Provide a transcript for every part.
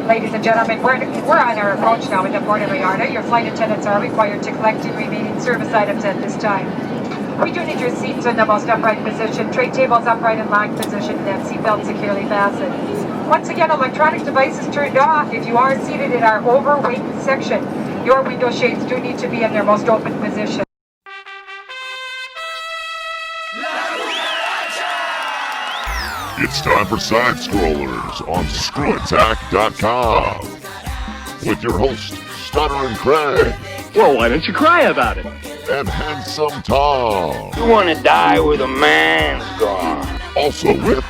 ladies and gentlemen, we're on our approach now into Puerto Vallarta. Your flight attendants are required to collect the remaining service items at this time. We do need your seats in the most upright position, tray tables upright and locked position, and seatbelt securely fastened. Once again, electronic devices turned off. If you are seated in our overweight section, your window shades do need to be in their most open position. It's time for Sidescrollers on ScrewAttack.com with your host, Stuttering Craig. Well, why don't you cry about it? And Handsome Tom. You want to die with a man's gun. Also with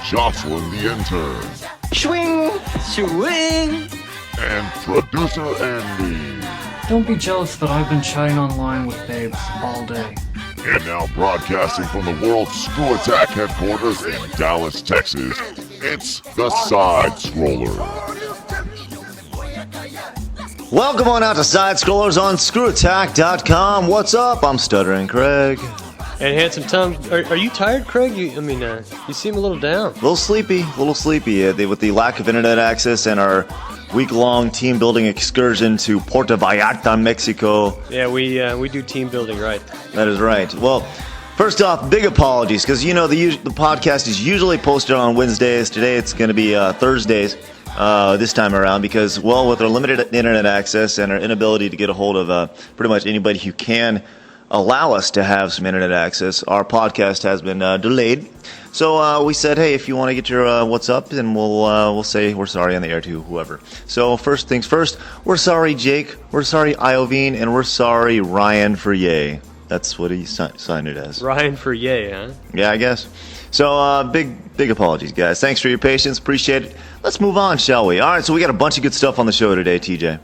Jocelyn the Intern. Swing, swing. And Producer Andy. Don't be jealous that I've been chatting online with babes all day. And now broadcasting from the World Screw Attack headquarters in Dallas, Texas, it's the Sidescrollers. Welcome on out to Sidescrollers on ScrewAttack.com. What's up? I'm Stuttering Craig. And Handsome Tom, are you tired, Craig? You seem a little down. A little sleepy. With the lack of internet access and our week-long team-building excursion to Puerto Vallarta, Mexico. Yeah, we do team building right. That is right. Well, first off, big apologies, because, the podcast is usually posted on Wednesdays. Today it's going to be Thursdays this time around because, well, with our limited internet access and our inability to get a hold of pretty much anybody who can allow us to have some internet access, our podcast has been delayed. So we said, hey, if you want to get your what's up, then we'll say we're sorry on the air to whoever. So first things first, we're sorry, Jake. We're sorry, Iovine, and we're sorry, Ryan for yay. That's what he signed it as. Ryan for yay, huh? Yeah, I guess. So big apologies, guys. Thanks for your patience. Appreciate it. Let's move on, shall we? All right, so we got a bunch of good stuff on the show today, TJ.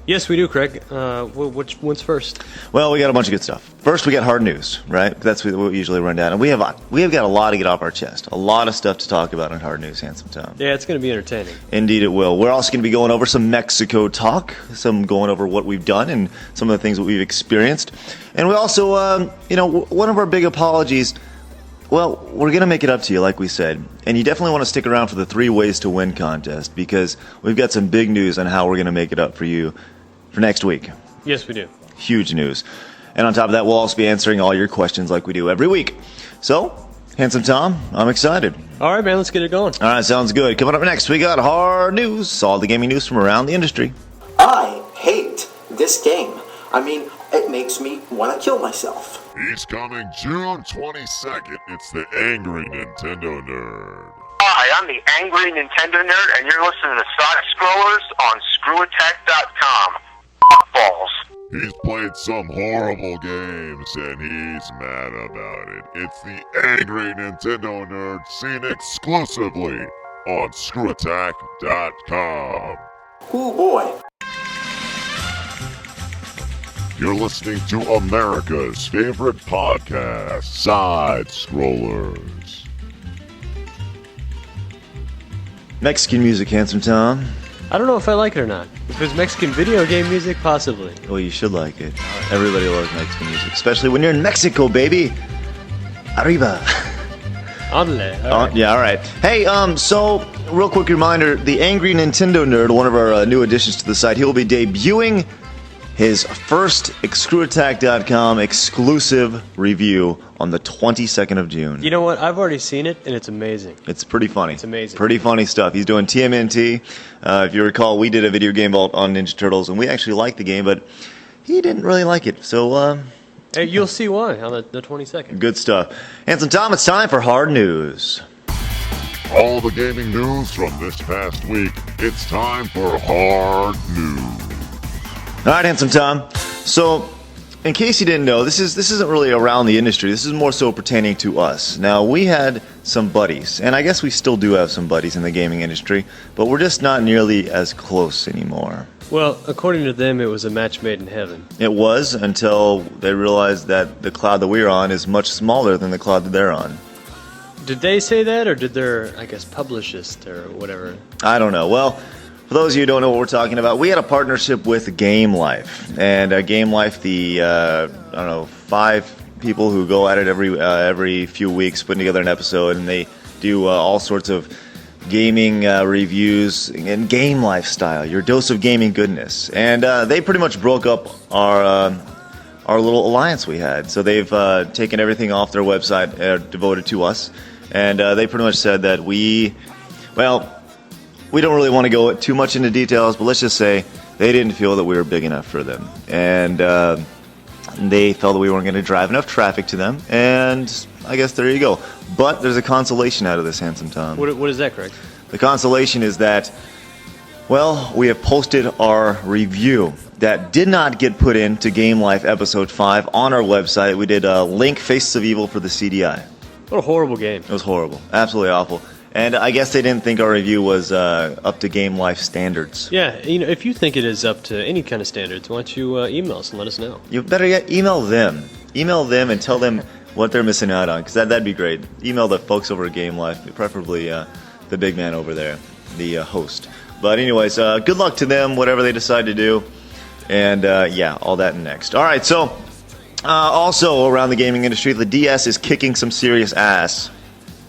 Yes, we do, Craig. What's first? Well, we got a bunch of good stuff. First, we got hard news, right? That's what we usually run down. And we have got a lot to get off our chest. A lot of stuff to talk about on hard news, Handsome Tom. Yeah, it's going to be entertaining. Indeed it will. We're also going to be going over some Mexico talk, some going over what we've done and some of the things that we've experienced. And we also, one of our big apologies, well, we're going to make it up to you, like we said. And you definitely want to stick around for the 3 Ways to Win contest because we've got some big news on how we're going to make it up for you for next week. Yes, we do. Huge news. And on top of that, we'll also be answering all your questions like we do every week. So, Handsome Tom, I'm excited. All right, man, let's get it going. All right, sounds good. Coming up next, we got hard news, all the gaming news from around the industry. I hate this game. It makes me want to kill myself. He's coming June 22nd. It's the Angry Nintendo Nerd. Hi, I'm the Angry Nintendo Nerd, and you're listening to Sidescrollers on ScrewAttack.com. Balls. He's played some horrible games, and he's mad about it. It's the Angry Nintendo Nerd, seen exclusively on ScrewAttack.com. Oh boy. You're listening to America's favorite podcast, Sidescrollers. Mexican music, Handsome Tom. I don't know if I like it or not. If it's Mexican video game music, possibly. Well, you should like it. Everybody loves Mexican music, especially when you're in Mexico, baby. Arriba. Andale. Yeah, all right. Hey, so real quick reminder, the Angry Nintendo Nerd, one of our new additions to the site, he will be debuting his first ScrewAttack.com exclusive review on the 22nd of June. You know what? I've already seen it, and it's amazing. It's pretty funny. It's amazing. Pretty funny stuff. He's doing TMNT. If you recall, we did a video game vault on Ninja Turtles, and we actually liked the game, but he didn't really like it. So, hey, you'll see why on the 22nd. Good stuff. Handsome Tom, it's time for hard news. All the gaming news from this past week. It's time for hard news. All right, Handsome Tom. So, in case you didn't know, this isn't really around the industry. This is more so pertaining to us. Now, we had some buddies, and I guess we still do have some buddies in the gaming industry, but we're just not nearly as close anymore. Well, according to them, it was a match made in heaven. It was until they realized that the cloud that we're on is much smaller than the cloud that they're on. Did they say that, or did their, publicist or whatever? I don't know. Well, for those of you who don't know what we're talking about, we had a partnership with Game Life. And Game Life, the, 5 people who go at it every few weeks, putting together an episode, and they do all sorts of gaming reviews and game lifestyle, your dose of gaming goodness. And they pretty much broke up our little alliance we had. So they've taken everything off their website devoted to us. And they pretty much said that we don't really want to go too much into details, but let's just say they didn't feel that we were big enough for them. And they felt that we weren't going to drive enough traffic to them. And I guess there you go. But there's a consolation out of this, Handsome Tom. What is that, Craig? The consolation is that, we have posted our review that did not get put into Game Life Episode 5 on our website. We did Link Faces of Evil for the CDI. What a horrible game. It was horrible. Absolutely awful. And I guess they didn't think our review was up to Game Life standards. Yeah, if you think it is up to any kind of standards, why don't you email us and let us know? You better yet, email them. Email them and tell them what they're missing out on, because that'd be great. Email the folks over at Game Life, preferably the big man over there, the host. But anyways, good luck to them, whatever they decide to do. And all that next. All right, so also around the gaming industry, the DS is kicking some serious ass.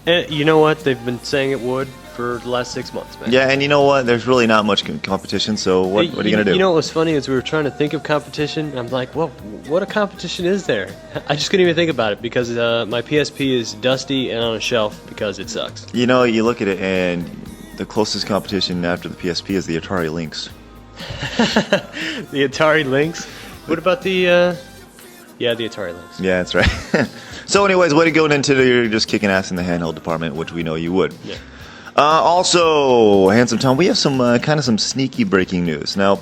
And you know what? They've been saying it would for the last 6 months, man. Yeah, and you know what? There's really not much competition, so what are you going to do? You know what was funny is we were trying to think of competition. I'm like, well, what a competition is there? I just couldn't even think about it because my PSP is dusty and on a shelf because it sucks. You know, you look at it and the closest competition after the PSP is the Atari Lynx. The Atari Lynx? What about the Atari Lynx. Yeah, that's right. So anyways, way to go, Nintendo. You're just kicking ass in the handheld department, which we know you would. Yeah. Also, Handsome Tom, we have some sneaky breaking news. Now,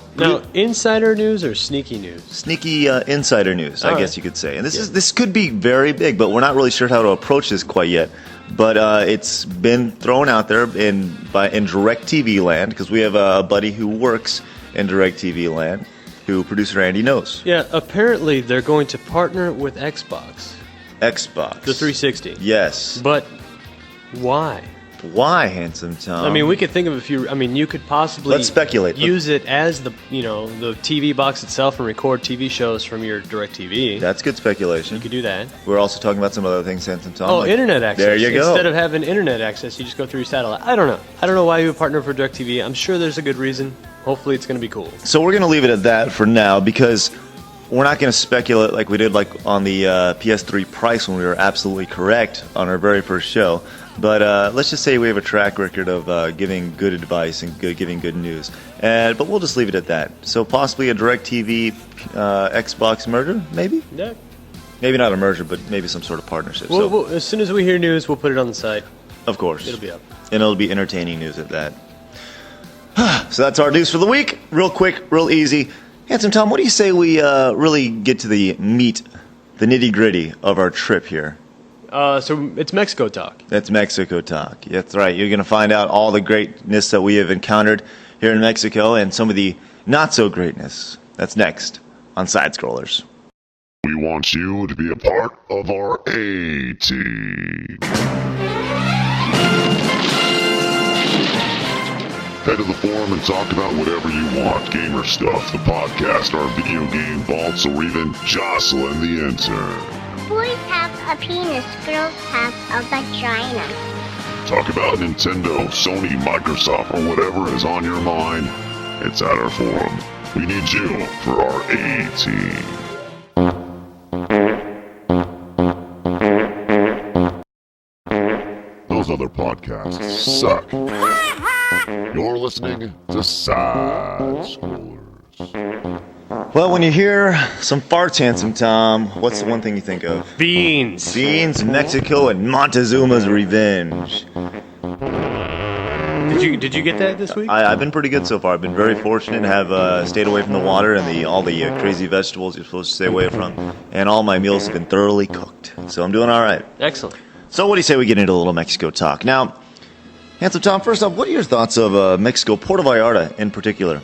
insider news or sneaky news? Sneaky insider news, I guess you could say. And this could be very big, but we're not really sure how to approach this quite yet. But it's been thrown out there in DirecTV land, because we have a buddy who works in DirecTV land, who producer Andy knows. Yeah, apparently they're going to partner with Xbox. The 360. Yes. But why? Why, Handsome Tom? I mean, we could think of a few. I mean, you could possibly let's speculate. Use it as the TV box itself and record TV shows from your DirecTV. That's good speculation. You could do that. We're also talking about some other things, Handsome Tom. Oh, internet access. There you go. Instead of having internet access, you just go through your satellite. I don't know why you would partner for DirecTV. I'm sure there's a good reason. Hopefully, it's going to be cool. So we're going to leave it at that for now, because we're not going to speculate like we did on the PS3 price when we were absolutely correct on our very first show. But let's just say we have a track record of giving good advice and giving good news. But we'll just leave it at that. So possibly a DirecTV Xbox merger, maybe? Yeah. Maybe not a merger, but maybe some sort of partnership. Well, as soon as we hear news, we'll put it on the site. Of course. It'll be up. And it'll be entertaining news at that. So that's our news for the week. Real quick, real easy. Handsome Tom, what do you say we really get to the meat, the nitty-gritty of our trip here? So it's Mexico talk. That's Mexico talk. That's right. You're going to find out all the greatness that we have encountered here in Mexico and some of the not-so-greatness. That's next on Sidescrollers. We want you to be a part of our A-Team. Head to the forum and talk about whatever you want. Gamer stuff, the podcast, our video game vaults, or even jostling the intern. Boys have a penis, girls have a vagina. Talk about Nintendo, Sony, Microsoft, or whatever is on your mind. It's at our forum. We need you for our A-Team. Those other podcasts suck. You're listening to Sidescrollers. Well, when you hear some farts, Handsome Tom, what's the one thing you think of? Beans. Beans, Mexico, and Montezuma's revenge. Did you get that this week? I've been pretty good so far. I've been very fortunate to have stayed away from the water and all the crazy vegetables you're supposed to stay away from. And all my meals have been thoroughly cooked. So I'm doing all right. Excellent. So what do you say we get into a little Mexico talk? Now, Handsome Tom, first off, what are your thoughts of Mexico, Puerto Vallarta in particular?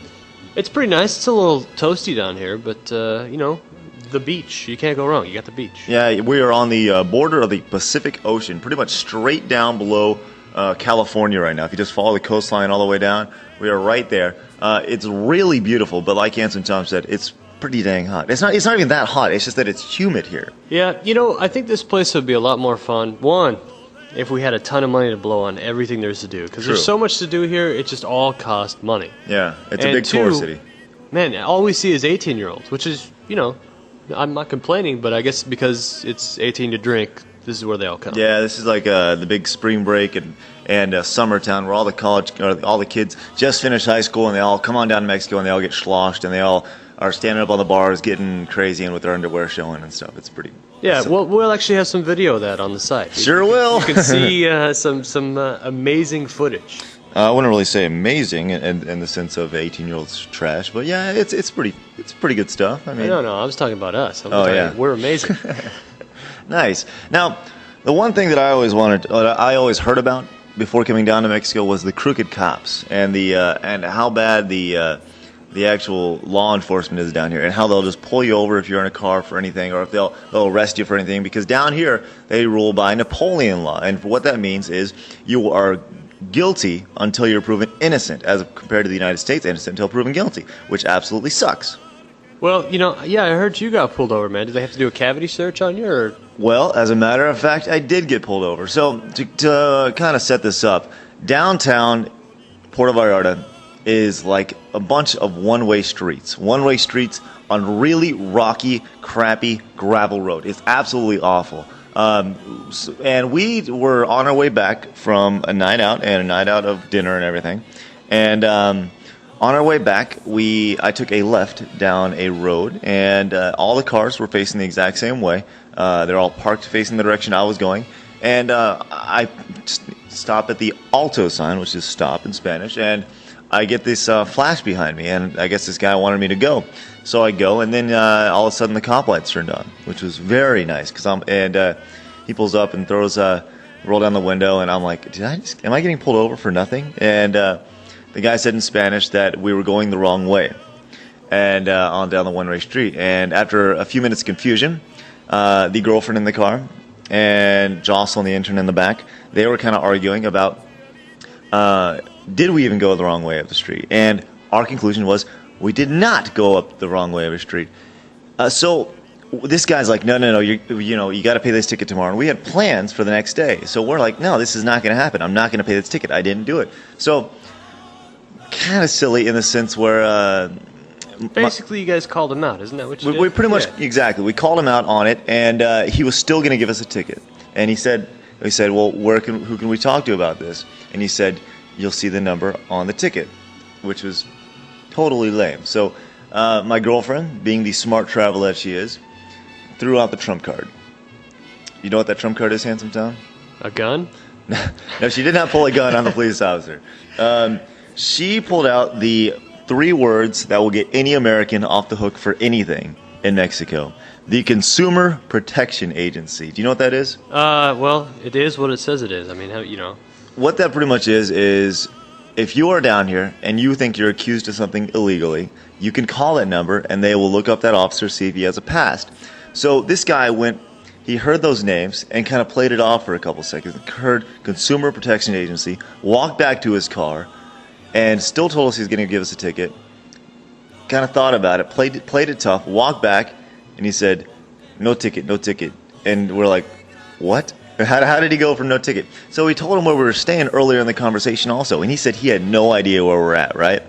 It's pretty nice. It's a little toasty down here, but, the beach. You can't go wrong. You got the beach. Yeah, we are on the border of the Pacific Ocean, pretty much straight down below California right now. If you just follow the coastline all the way down, we are right there. It's really beautiful, but like Handsome Tom said, it's pretty dang hot. It's not even that hot. It's just that it's humid here. Yeah, I think this place would be a lot more fun. One, if we had a ton of money to blow on everything there's to do. Because True. there's so much to do here, it just all costs money. Yeah, it's a And big tourist two, city. Man, all we see is 18-year-olds, which is, you know, I'm not complaining, but I guess because it's 18 to drink, this is where they all come. Yeah, this is like the big spring break and summer town where all the kids just finished high school and they all come on down to Mexico and they all get sloshed and they all are standing up on the bars getting crazy and with their underwear showing and stuff. It's pretty. Yeah, we'll actually have some video of that on the site. Sure will. You can see some amazing footage. I wouldn't really say amazing in the sense of 18-year-olds trash, but yeah, it's pretty good stuff. I mean, No, I was talking about us. We're amazing. Nice. Now, the one thing that I always heard about before coming down to Mexico was the crooked cops and and how bad the actual law enforcement is down here, and how they'll just pull you over if you're in a car for anything, or if they'll arrest you for anything, because down here they rule by Napoleon law, and what that means is you are guilty until you're proven innocent, as compared to the United States, innocent until proven guilty, which absolutely sucks. Well, yeah, I heard you got pulled over, man. Did they have to do a cavity search on you, or? Well, as a matter of fact, I did get pulled over. So to kind of set this up, downtown Puerto Vallarta is like a bunch of one-way streets on really rocky, crappy gravel road. It's absolutely awful. And we were on our way back from a night out and a night out of dinner and everything. And on our way back, I took a left down a road, and all the cars were facing the exact same way. They're all parked facing the direction I was going. And I stop at the alto sign, which is stop in Spanish, and I get this flash behind me, and I guess this guy wanted me to go. So I go, and then all of a sudden the cop lights turned on, which was very nice. He pulls up and throws roll down the window, and I'm like, am I getting pulled over for nothing? And the guy said in Spanish that we were going the wrong way, and on down the one-way street. And after a few minutes of confusion, the girlfriend in the car and Jocelyn, the intern in the back, they were kind of arguing about did we even go the wrong way of the street? And our conclusion was we did not go up the wrong way of the street. So this guy's like, no, you got to pay this ticket tomorrow. And we had plans for the next day. So we're like, no, this is not going to happen. I'm not going to pay this ticket. I didn't do it. So kind of silly in the sense where basically you guys called him out, isn't that what you did? We pretty much, exactly. We called him out on it, and he was still going to give us a ticket. And we said, well, who can we talk to about this? And he said, you'll see the number on the ticket, which was totally lame. So my girlfriend, being the smart traveler that she is, threw out the trump card. You know what that trump card is, Handsome Tom? A gun? No, she did not pull a gun on the police officer. She pulled out the 3 words that will get any American off the hook for anything in Mexico. The Consumer Protection Agency. Do you know what that is? Well, it is what it says it is. I mean, What that pretty much is if you are down here and you think you're accused of something illegally, you can call that number and they will look up that officer, see if he has a past. So this guy he heard those names and kind of played it off for a couple seconds. Heard Consumer Protection Agency, walked back to his car, and still told us he was going to give us a ticket. Kind of thought about it, played it tough, walked back, and he said, no ticket. And we're like, what? How did he go for no ticket? So we told him where we were staying earlier in the conversation also, and he said he had no idea where we're at, right?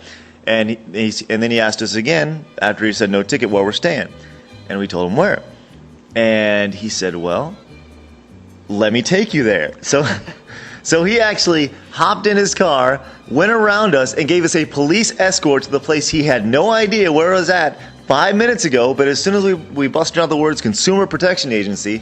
And then he asked us again, after he said no ticket, where we're staying. And we told him where. And he said, well, let me take you there. So he actually hopped in his car, went around us, and gave us a police escort to the place he had no idea where it was at 5 minutes ago. But as soon as we busted out the words Consumer Protection Agency,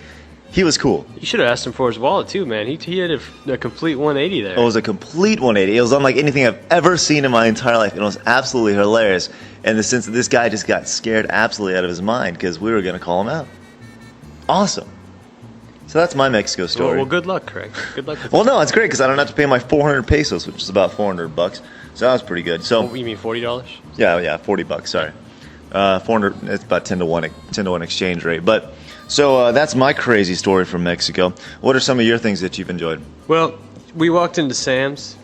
he was cool. You should have asked him for his wallet too, man. He had a complete 180 there. It was a complete 180. It was unlike anything I've ever seen in my entire life. It was absolutely hilarious in the sense that this guy just got scared absolutely out of his mind because we were going to call him out. Awesome. So that's my Mexico story. Well, good luck, Craig. Good luck with Well, no, it's great because I don't have to pay my 400 pesos, which is about $400. So that was pretty good. So you mean $40? Yeah, $40. Sorry, 400. It's about 10 to 1 exchange rate. But so that's my crazy story from Mexico. What are some of your things that you've enjoyed? Well, we walked into Sam's,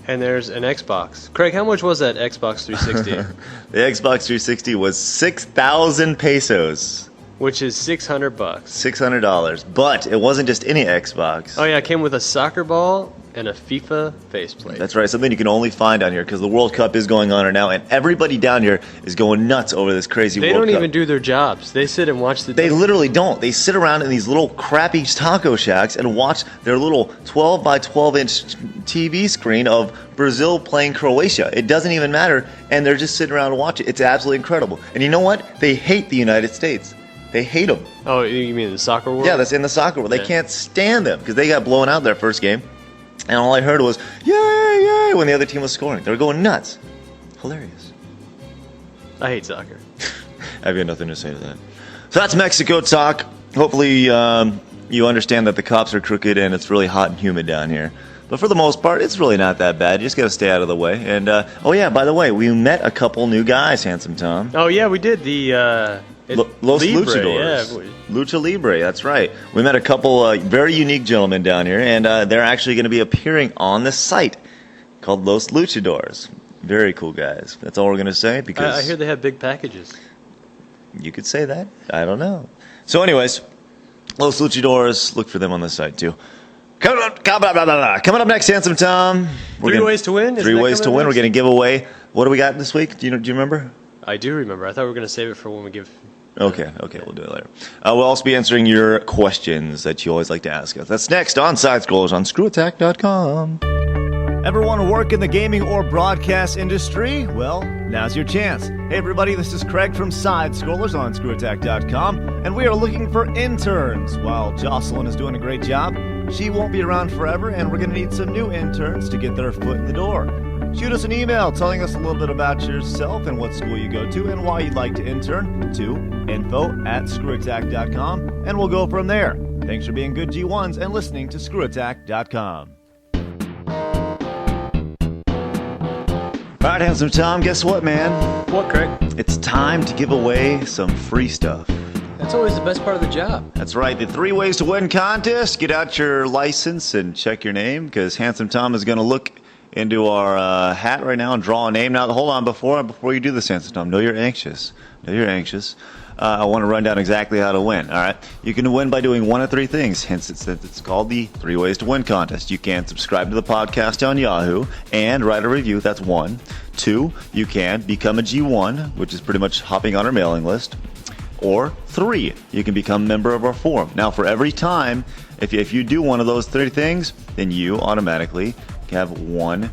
and there's an Xbox. Craig, how much was that Xbox 360? The Xbox 360 was 6,000 pesos. Which is $600. $600. But it wasn't just any Xbox. Oh yeah, it came with a soccer ball and a FIFA faceplate. That's right, something you can only find down here because the World Cup is going on right now, and everybody down here is going nuts over this crazy World Cup. They don't even do their jobs. They sit and watch the... They literally don't. They sit around in these little crappy taco shacks and watch their little 12 by 12 inch TV screen of Brazil playing Croatia. It doesn't even matter, and they're just sitting around and watching. It's absolutely incredible. And you know what? They hate the United States. They hate them. Oh, you mean the soccer world? Yeah, that's in the soccer world. They can't stand them because they got blown out their first game. And all I heard was, yay, yay, when the other team was scoring. They were going nuts. Hilarious. I hate soccer. I've got nothing to say to that. So that's Mexico talk. Hopefully you understand that the cops are crooked and it's really hot and humid down here. But for the most part, it's really not that bad. You just got to stay out of the way. And, oh yeah, by the way, we met a couple new guys, Handsome Tom. Oh yeah, we did. The... Los Libre, Luchadors. yeah. Lucha Libre, that's right. We met a couple very unique gentlemen down here, and they're actually going to be appearing on the site called Los Luchadors. Very cool guys. That's all we're going to say because I hear they have big packages. You could say that. I don't know. So anyways, Los Luchadors, look for them on the site too. Coming up next, Handsome Tom. Three ways to win? Three ways to win. We're going to give away. What do we got this week? Do you remember? I do remember. I thought we were going to save it for when we give... Okay, we'll do it later. We'll also be answering your questions that you always like to ask us. That's next on Sidescrollers on ScrewAttack.com. Ever want to work in the gaming or broadcast industry? Well, now's your chance. Hey everybody, this is Craig from Sidescrollers on ScrewAttack.com, and we are looking for interns. While Jocelyn is doing a great job, she won't be around forever, and we're going to need some new interns to get their foot in the door. Shoot us an email telling us a little bit about yourself and what school you go to and why you'd like to intern to info@ScrewAttack.com, and we'll go from there. Thanks for being good G1s and listening to ScrewAttack.com. All right, Handsome Tom, guess what, man? What, Craig? It's time to give away some free stuff. That's always the best part of the job. That's right, the 3 ways to win contest. Get out your license and check your name because Handsome Tom is going to look into our hat right now and draw a name. Now, hold on, before you do this, Handsome Tom, know you're anxious. I want to run down exactly how to win, all right? You can win by doing one of 3 things, hence it's called the 3 Ways to Win contest. You can subscribe to the podcast on Yahoo and write a review, that's 1. 2, you can become a G1, which is pretty much hopping on our mailing list. Or 3, you can become a member of our forum. Now, for every time, if you do one of those 3 things, then you automatically have one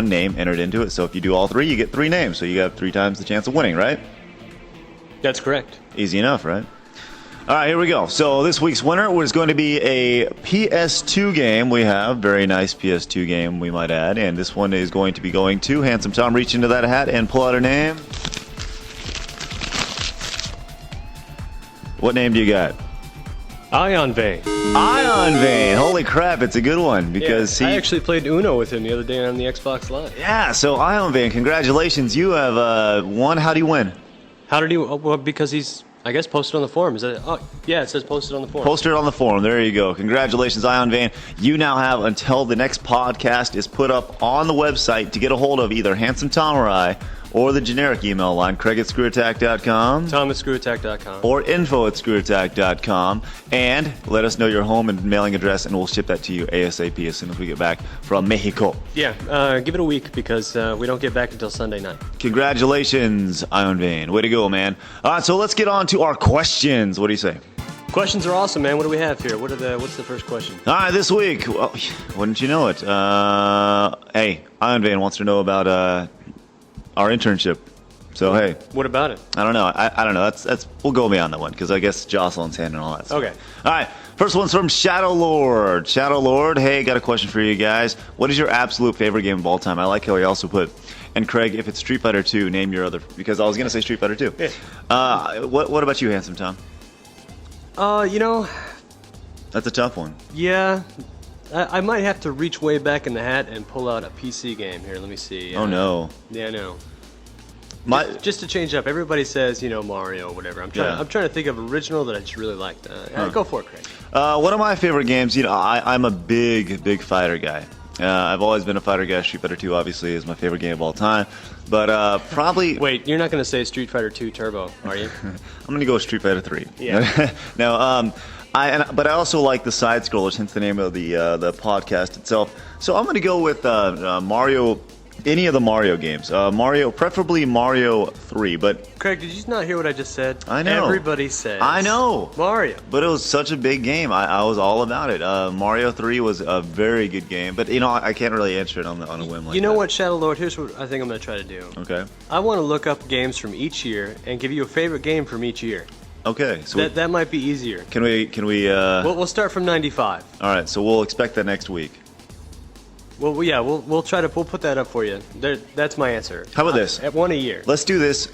name entered into it. So if you do all 3, you get 3 names. So you got 3 times the chance of winning, right? That's correct. Easy enough, right? All right, here we go. So this week's winner was going to be a PS2 game. We have very nice PS2 game, we might add. And this one is going to be going to Handsome Tom. Reach into that hat and pull out her name. What name do you got? Ion Vein. Ion Vein. Holy crap, it's a good one because I actually played Uno with him the other day on the Xbox Live. Yeah, so Ion Vein, congratulations. You have won. How do you win? How did he? Well, because he's, I guess, posted on the forum. Is that? Oh, yeah, it says posted on the forum. Posted on the forum. There you go. Congratulations, Ion Vein. You now have until the next podcast is put up on the website to get a hold of either Handsome Tom or I, or the generic email line, Craig@ScrewAttack.com. Tom@ScrewAttack.com. Or info@ScrewAttack.com. And let us know your home and mailing address, and we'll ship that to you ASAP as soon as we get back from Mexico. Yeah, give it a week because we don't get back until Sunday night. Congratulations, Ion Vein. Way to go, man. All right, so let's get on to our questions. What do you say? Questions are awesome, man. What do we have here? What's the first question? All right, this week, well, wouldn't you know it? Hey, Ion Vein wants to know about our internship. So hey, what about it? I don't know. I don't know. That's we'll go beyond that one because I guess Jocelyn's handling all that stuff. Okay. All right. First one's from Shadow Lord. Shadow Lord, hey, got a question for you guys. What is your absolute favorite game of all time? I like how he also put. And Craig, if it's Street Fighter 2, name your other. Because I was gonna say Street Fighter 2. Yeah. What about you, Handsome Tom? That's a tough one. Yeah. I might have to reach way back in the hat and pull out a PC game here. Let me see. Oh no. Yeah, I know. Just to change up, everybody says Mario or whatever. I'm trying to think of original that I just really liked. Go for it, Craig. One of my favorite games. I'm a big fighter guy. I've always been a fighter guy. Street Fighter 2 obviously is my favorite game of all time. But probably... Wait, you're not going to say Street Fighter 2 Turbo, are you? I'm going to go with Street Fighter 3. Yeah. No, but I also like the Sidescrollers, hence the name of the podcast itself. So I'm going to go with Mario... Any of the Mario games. Mario, preferably Mario 3, but... Craig, did you not hear what I just said? I know. Everybody says... I know. Mario. But it was such a big game. I was all about it. Mario 3 was a very good game, but, I can't really answer it on a whim like that. You know what, Shadow Lord? Here's what I think I'm going to try to do. Okay. I want to look up games from each year and give you a favorite game from each year. Okay. So that might be easier. Can we... We'll start from 95. All right, so we'll expect that next week. Well, yeah, we'll put that up for you. That's my answer. How about this? At one a year. Let's do this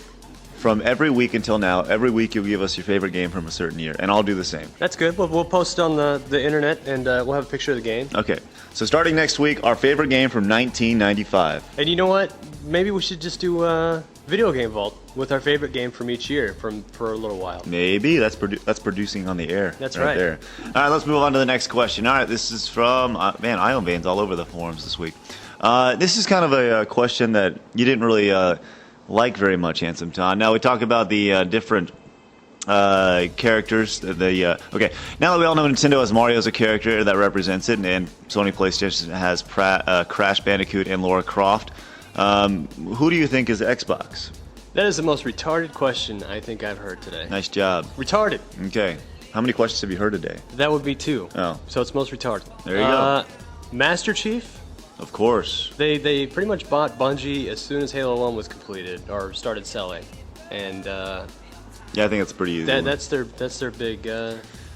from every week until now. Every week you'll give us your favorite game from a certain year, and I'll do the same. That's good. We'll post it on the internet, and we'll have a picture of the game. Okay. So starting next week, our favorite game from 1995. And you know what? Maybe we should just do a video game vault with our favorite game from each year for a little while. Maybe. That's producing on the air. That's right. There. All right, let's move on to the next question. All right, this is from, Ion Veins all over the forums this week. This is kind of a question that you didn't really like very much, Handsome Tom. Now, we talk about the different characters. Okay, now that we all know Nintendo has Mario as a character that represents it, and Sony PlayStation has Crash Bandicoot and Lara Croft, who do you think is Xbox? That is the most retarded question I think I've heard today. Nice job. Retarded. Okay. How many questions have you heard today? That would be 2. Oh. So it's most retarded. There you go. Master Chief? Of course. They pretty much bought Bungie as soon as Halo 1 was completed, or started selling. And yeah, I think that's pretty easy. That's their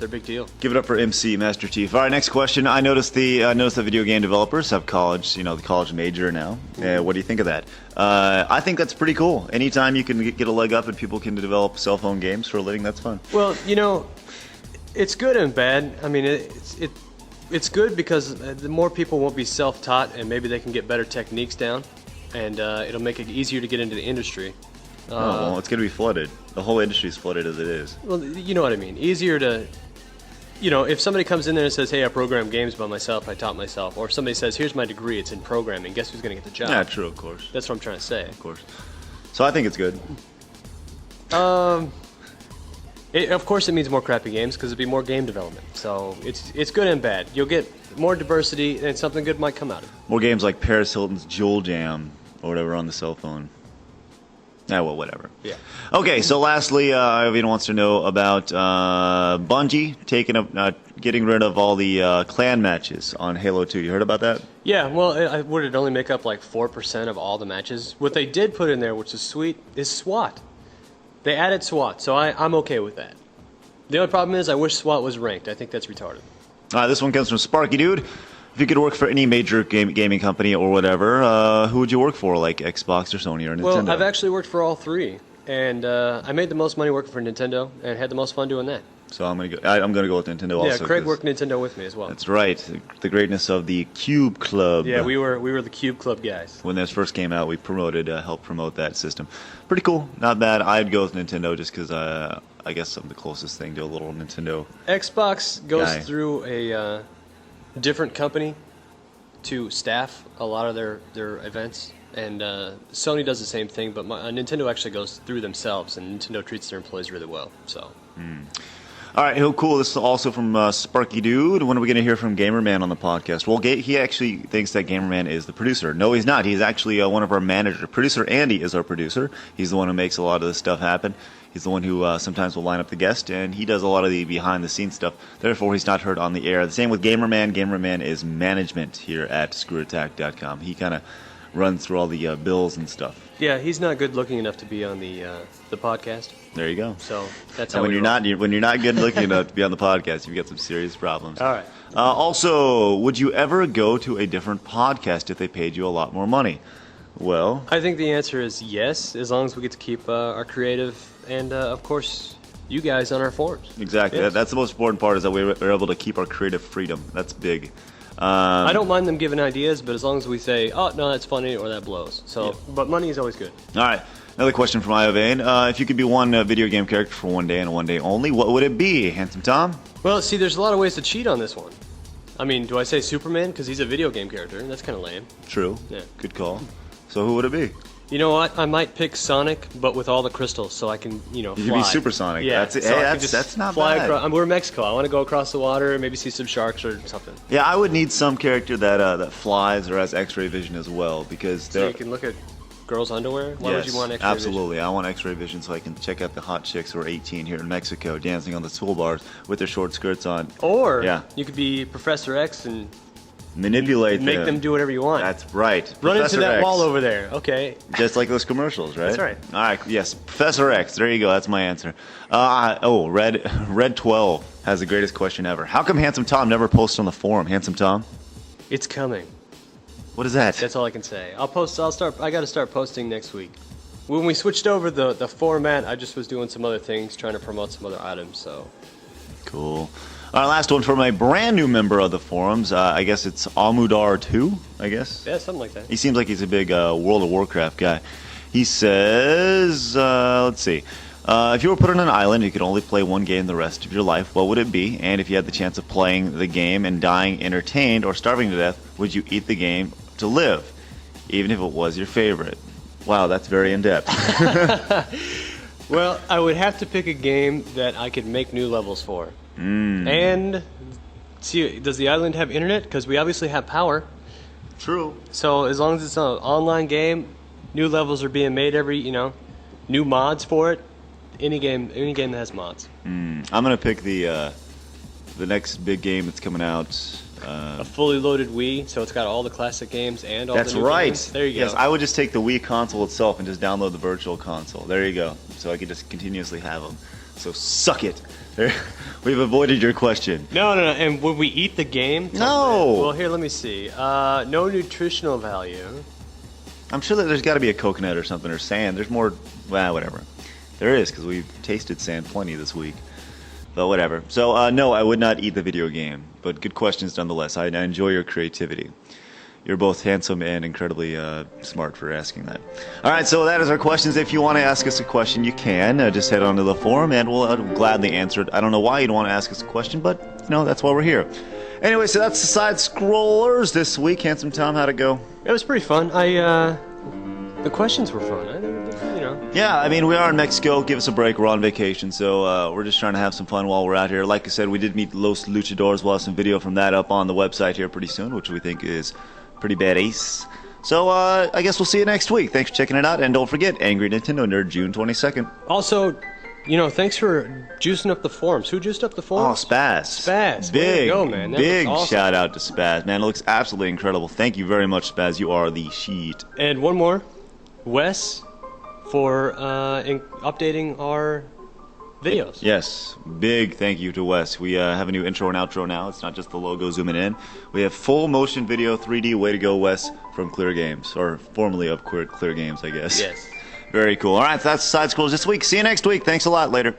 big deal. Give it up for MC Master Chief. All right, next question. I noticed that video game developers have college, the college major now. What do you think of that? I think that's pretty cool. Anytime you can get a leg up and people can develop cell phone games for a living, that's fun. Well, it's good and bad. I mean, it's good because the more people won't be self-taught, and maybe they can get better techniques down, and it'll make it easier to get into the industry. Well, it's going to be flooded. The whole industry is flooded as it is. Well, you know what I mean. Easier to, if somebody comes in there and says, hey, I program games by myself, I taught myself, or if somebody says, here's my degree, it's in programming, guess who's going to get the job? Yeah, true, of course. That's what I'm trying to say. Of course. So I think it's good. Of course it means more crappy games because it'll be more game development. So it's good and bad. You'll get more diversity and something good might come out of it. More games like Paris Hilton's Jewel Jam or whatever on the cell phone. Well, whatever. Yeah. Okay, so lastly, Iovino wants to know about Bungie getting rid of all the clan matches on Halo 2. You heard about that? Yeah, well, would it only make up like 4% of all the matches? What they did put in there, which is sweet, is SWAT. They added SWAT, so I'm okay with that. The only problem is I wish SWAT was ranked. I think that's retarded. This one comes from Sparky Dude. If you could work for any major gaming company or whatever, who would you work for, like Xbox or Sony or Nintendo? Well, I've actually worked for all three, and I made the most money working for Nintendo and had the most fun doing that. So I'm gonna go with Nintendo also. Yeah, Craig worked Nintendo with me as well. That's right. The greatness of the Cube Club. Yeah, we were the Cube Club guys. When this first came out, we helped promote that system. Pretty cool, not bad. I'd go with Nintendo just because I guess I'm the closest thing to a little Nintendo. Xbox goes guy. through a different company to staff a lot of their events, and Sony does the same thing, but Nintendo actually goes through themselves, and Nintendo treats their employees really well. So. All right, cool. This is also from Sparky Dude. When are we going to hear from Gamerman on the podcast? Well, he actually thinks that Gamerman is the producer. No, he's not. He's actually one of our managers. Producer Andy is our producer. He's the one who makes a lot of this stuff happen. He's the one who sometimes will line up the guest, and he does a lot of the behind-the-scenes stuff. Therefore, he's not heard on the air. The same with Gamerman. Gamerman is management here at ScrewAttack.com. He kind of runs through all the bills and stuff. Yeah, he's not good looking enough to be on the podcast. There you go. So that's how. When you're not good looking enough to be on the podcast, you've got some serious problems. All right. Also, would you ever go to a different podcast if they paid you a lot more money? Well, I think the answer is yes, as long as we get to keep our creative and, of course, you guys on our forums. Exactly. Yes. That's the most important part, is that we're able to keep our creative freedom. That's big. I don't mind them giving ideas, but as long as we say, oh, no, that's funny, or that blows. So, yeah. But money is always good. All right. Another question from Iovane. If you could be one video game character for one day and one day only, what would it be, Handsome Tom? Well, see, there's a lot of ways to cheat on this one. I mean, do I say Superman? Because he's a video game character. That's kind of lame. True. Yeah. Good call. So who would it be? You know what? I might pick Sonic, but with all the crystals, so I can, fly. You could be Supersonic. Yeah, That's it. so I Hey, can just that's not fly bad. we're in Mexico. I want to go across the water, maybe see some sharks or something. Yeah, I would need some character that flies or has X-ray vision as well, because So you can look at girls' underwear? Why would you want X-ray absolutely. I want X-ray vision so I can check out the hot chicks who are 18 here in Mexico dancing on the tool bars with their short skirts on. vision? Or Yeah. you could be Professor X and Manipulate make them do whatever you want. That's right. Run Professor into that X. wall over there. Okay. Just like those commercials, right? That's right. All right, yes, Professor X. There you go. That's my answer. Red 12 has the greatest question ever. How come Handsome Tom never posts on the forum? Handsome Tom, It's coming. what is that? That's all I can say. I got to start posting next week. When we switched over the format, I just was doing some other things, trying to promote some other items, so. Cool. Our last one from a brand new member of the forums. I guess it's Amudar2, I guess. Yeah, something like that. He seems like he's a big World of Warcraft guy. He says, let's see. If you were put on an island, you could only play one game the rest of your life. What would it be? And if you had the chance of playing the game and dying entertained or starving to death, would you eat the game to live, even if it was your favorite? Wow, that's very in-depth. Well, I would have to pick a game that I could make new levels for. And see, does the island have internet? Because we obviously have power. True. So as long as it's an online game, new levels are being made new mods for it. Any game that has mods. I'm gonna pick the next big game that's coming out. A fully loaded Wii, so it's got all the classic games and all That's the new right. games. There you Yes, go. I would just take the Wii console itself and just download the virtual console. There you go. So I could just continuously have them. So suck it. We've avoided your question. No. And would we eat the game? No. Well, here, let me see. No nutritional value. I'm sure that there's got to be a coconut or something or sand. There's more. Well, whatever. There is, because we've tasted sand plenty this week. But whatever. So, no, I would not eat the video game. But good questions nonetheless. I enjoy your creativity. You're both handsome and incredibly smart for asking that. All right, so that is our questions. If you want to ask us a question, you can. Just head on to the forum, and we'll gladly answer it. I don't know why you'd want to ask us a question, but, that's why we're here. Anyway, so that's the Sidescrollers this week. Handsome Tom, how'd it go? It was pretty fun. The questions were fun. Yeah, I mean, we are in Mexico. Give us a break. We're on vacation, so we're just trying to have some fun while we're out here. Like I said, we did meet Los Luchadors. We'll have some video from that up on the website here pretty soon, which we think is pretty badass. So I guess we'll see you next week. Thanks for checking it out, and don't forget, Angry Nintendo Nerd, June 22nd. Also, thanks for juicing up the forums. Who juiced up the forums? Oh, Spaz. Way Big, to go, man. That big looks awesome. shout out to Spaz. Man, it looks absolutely incredible. Thank you very much, Spaz. You are the sheet. And one more, Wes, for updating our videos. Yes, big thank you to Wes. We have a new intro and outro now. It's not just the logo zooming in. We have full motion video, 3D. Way to go, Wes, from Clear Games, or formerly of Clear Games, I guess. Yes. Very cool. All right, so that's Sidescrollers this week. See you next week. Thanks a lot. Later.